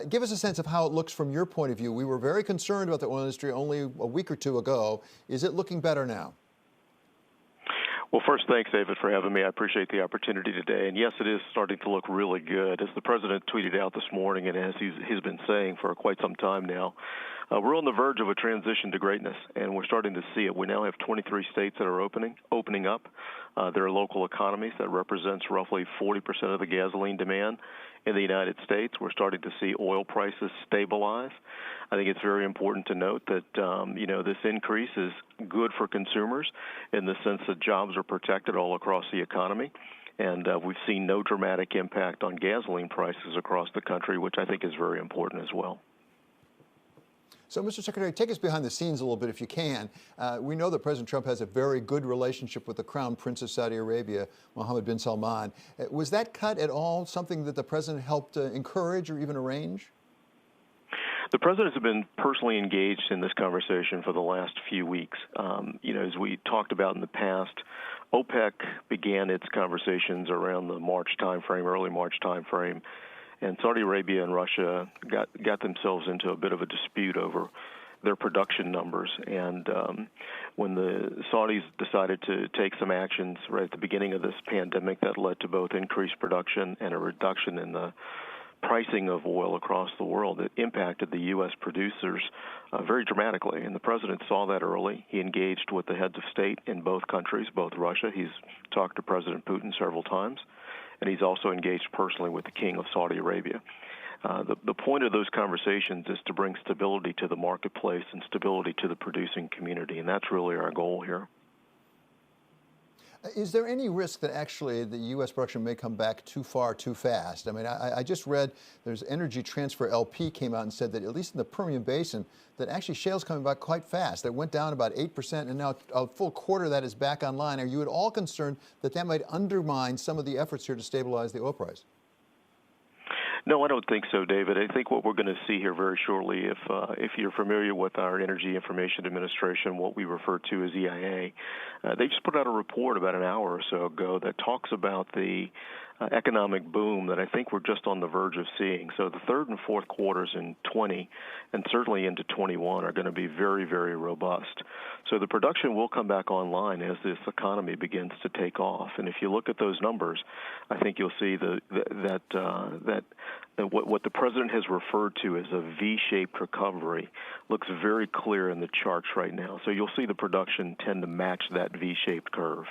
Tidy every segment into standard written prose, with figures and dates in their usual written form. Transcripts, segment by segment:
Give us a sense of how it looks from your point of view. We were very concerned about the oil industry only a week or two ago. Is it looking better now? Well, first, thanks, David, for having me. I appreciate the opportunity today. And yes, it is starting to look really good. As the president tweeted out this morning, and as he's been saying for quite some time now, we're on the verge of a transition to greatness, and we're starting to see it. We now have 23 states that are opening up. There are local economies that represents roughly 40% of the gasoline demand in the United States. We're starting to see oil prices stabilize. I think it's very important to note that, this increase is good for consumers in the sense that jobs are protected all across the economy. And we've seen no dramatic impact on gasoline prices across the country, which I think is very important as well. So, Mr. Secretary, take us behind the scenes a little bit if you can. We know that President Trump has a very good relationship with the Crown Prince of Saudi Arabia, Mohammed bin Salman. Was that cut at all something that the president helped encourage or even arrange? The president has been personally engaged in this conversation for the last few weeks. As we talked about in the past, OPEC began its conversations around the March timeframe, early March timeframe. And Saudi Arabia and Russia got themselves into a bit of a dispute over their production numbers. And when the Saudis decided to take some actions right at the beginning of this pandemic, that led to both increased production and a reduction in the pricing of oil across the world. It impacted the U.S. producers very dramatically, and the president saw that early. He engaged with the heads of state in both countries, both Russia. He's talked to President Putin several times, and he's also engaged personally with the King of Saudi Arabia. The point of those conversations is to bring stability to the marketplace and stability to the producing community, and that's really our goal here. Is there any risk that actually the U.S. production may come back too far too fast? I mean, I just read there's Energy Transfer LP came out and said that at least in the Permian Basin, that actually shale's coming back quite fast. It went down about 8%, and now a full quarter of that is back online. Are you at all concerned that that might undermine some of the efforts here to stabilize the oil price? No, I don't think so, David. I think what we're going to see here very shortly, if you're familiar with our Energy Information Administration, what we refer to as EIA, they just put out a report about an hour or so ago that talks about the economic boom that I think we're just on the verge of seeing. So the third and fourth quarters in 20 and certainly into 21 are going to be very, very robust. So the production will come back online as this economy begins to take off. And if you look at those numbers, I think you'll see that what the president has referred to as a V-shaped recovery looks very clear in the charts right now. So you'll see the production tend to match that V-shaped curve.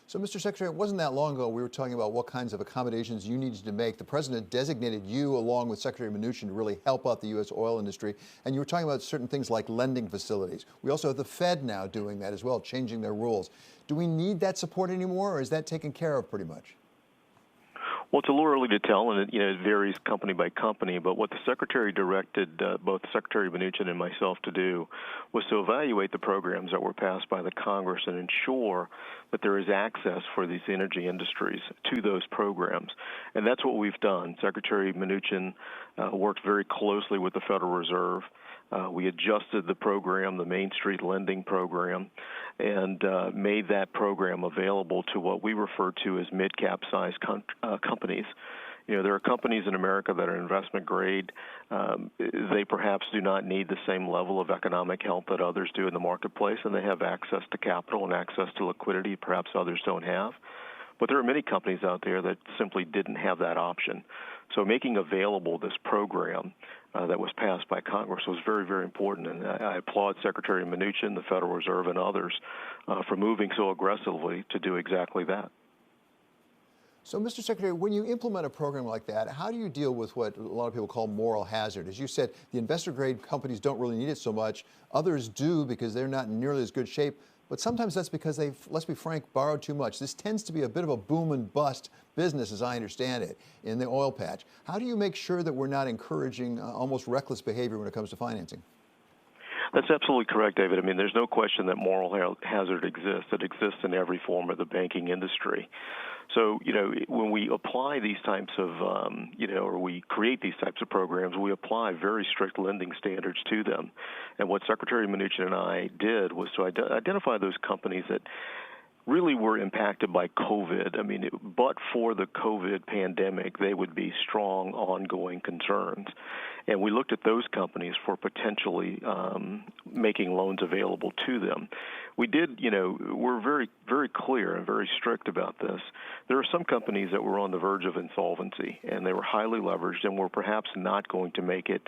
So, Mr. Secretary, it wasn't that long ago we were talking about what kinds of accommodations you needed to make. The president designated you, along with Secretary Mnuchin, to really help out the U.S. oil industry. And you were talking about certain things like lending facilities. We also have the Fed now doing that as well, changing their rules. Do we need that support anymore, or is that taken care of pretty much? Well, it's a little early to tell, and it varies company by company. But what the Secretary directed both Secretary Mnuchin and myself to do was to evaluate the programs that were passed by the Congress and ensure that there is access for these energy industries to those programs. And that's what we've done. Secretary Mnuchin worked very closely with the Federal Reserve. We adjusted the program, the Main Street Lending Program, and made that program available to what we refer to as mid-cap size companies. There are companies in America that are investment grade. They perhaps do not need the same level of economic help that others do in the marketplace, and they have access to capital and access to liquidity perhaps others don't have. But there are many companies out there that simply didn't have that option. So making available this program that was passed by Congress was very, very important. And I applaud Secretary Mnuchin, the Federal Reserve, and others for moving so aggressively to do exactly that. So, Mr. Secretary, when you implement a program like that, how do you deal with what a lot of people call moral hazard? As you said, the investor-grade companies don't really need it so much. Others do because they're not in nearly as good shape. But sometimes that's because they've, let's be frank, borrowed too much. This tends to be a bit of a boom and bust business, as I understand it, in the oil patch. How do you make sure that we're not encouraging almost reckless behavior when it comes to financing? That's absolutely correct, David. I mean, there's no question that moral hazard exists. It exists in every form of the banking industry. So, when we apply these types of, or we create these types of programs, we apply very strict lending standards to them. And what Secretary Mnuchin and I did was to identify those companies that really were impacted by COVID. I mean, but for the COVID pandemic, they would be strong ongoing concerns. And we looked at those companies for potentially making loans available to them. We did, we're very, very clear and very strict about this. There are some companies that were on the verge of insolvency, and they were highly leveraged and were perhaps not going to make it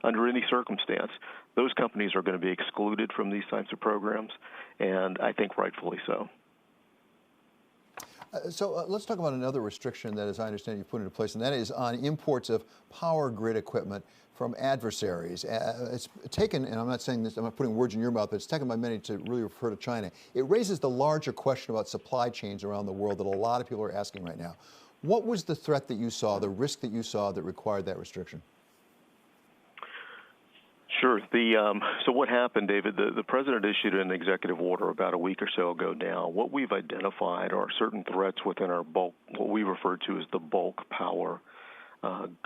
under any circumstance. Those companies are going to be excluded from these types of programs, and I think rightfully so. So let's talk about another restriction that, as I understand, you've put into place, and that is on imports of power grid equipment from adversaries. It's taken, and I'm not saying this, I'm not putting words in your mouth, but it's taken by many to really refer to China. It raises the larger question about supply chains around the world that a lot of people are asking right now. What was the threat that you saw, the risk that you saw that required that restriction? Sure. So what happened, David, the president issued an executive order about a week or so ago now. What we've identified are certain threats within our bulk, what we refer to as the bulk power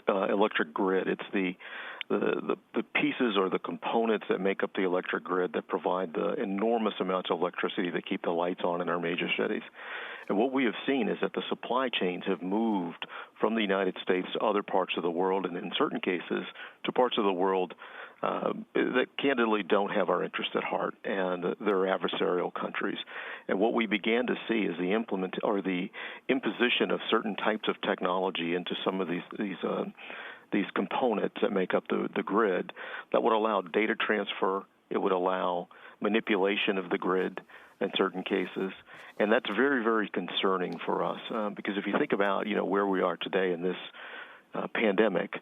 electric grid. It's the pieces or the components that make up the electric grid that provide the enormous amounts of electricity that keep the lights on in our major cities. And what we have seen is that the supply chains have moved from the United States to other parts of the world, and in certain cases to parts of the world that candidly don't have our interest at heart, and they're adversarial countries. And what we began to see is the imposition of certain types of technology into some of these components that make up the grid that would allow data transfer. It would allow manipulation of the grid in certain cases, and that's very, very concerning for us because if you think about where we are today in this pandemic.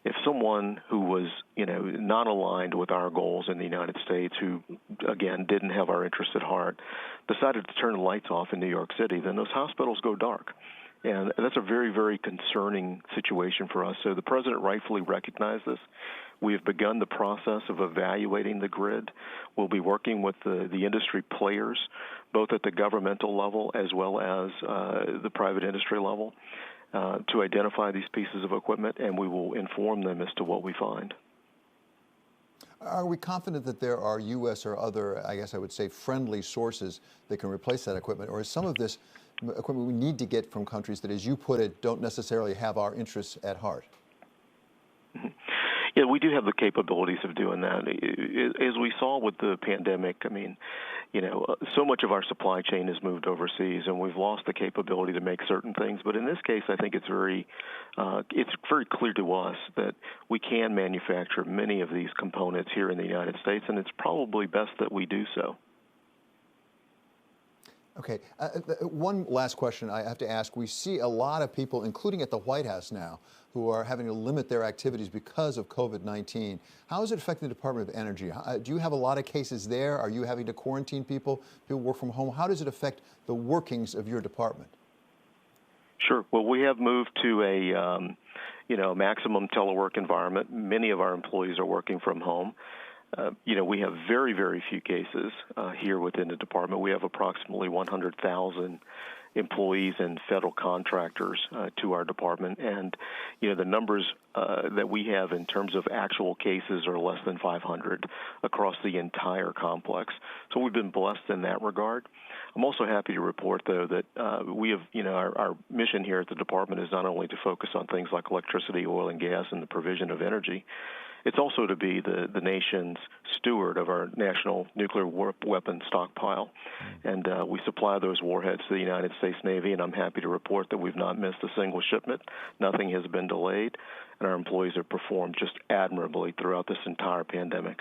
If someone who was, not aligned with our goals in the United States, who, again, didn't have our interest at heart, decided to turn the lights off in New York City, then those hospitals go dark. And that's a very, very concerning situation for us. So the president rightfully recognized this. We have begun the process of evaluating the grid. We'll be working with the industry players, both at the governmental level as well as the private industry level. To identify these pieces of equipment, and we will inform them as to what we find. Are we confident that there are U.S. or other, I guess I would say, friendly sources that can replace that equipment? Or is some of this equipment we need to get from countries that, as you put it, don't necessarily have our interests at heart? Mm-hmm. Yeah, we do have the capabilities of doing that. As we saw with the pandemic, so much of our supply chain has moved overseas, and we've lost the capability to make certain things. But in this case, I think it's very clear to us that we can manufacture many of these components here in the United States, and it's probably best that we do so. Okay. One last question I have to ask. We see a lot of people, including at the White House now, who are having to limit their activities because of COVID-19. How has it affected the Department of Energy? Do you have a lot of cases there? Are you having to quarantine people? People work from home? How does it affect the workings of your department? Sure. Well, we have moved to a maximum telework environment. Many of our employees are working from home. We have very, very few cases here within the department. We have approximately 100,000 employees and federal contractors to our department. And, the numbers that we have in terms of actual cases are less than 500 across the entire complex. So we've been blessed in that regard. I'm also happy to report, though, that we have, our mission here at the department is not only to focus on things like electricity, oil and gas, and the provision of energy. It's also to be the nation's steward of our national nuclear weapon stockpile. And we supply those warheads to the United States Navy, and I'm happy to report that we've not missed a single shipment. Nothing has been delayed, and our employees have performed just admirably throughout this entire pandemic.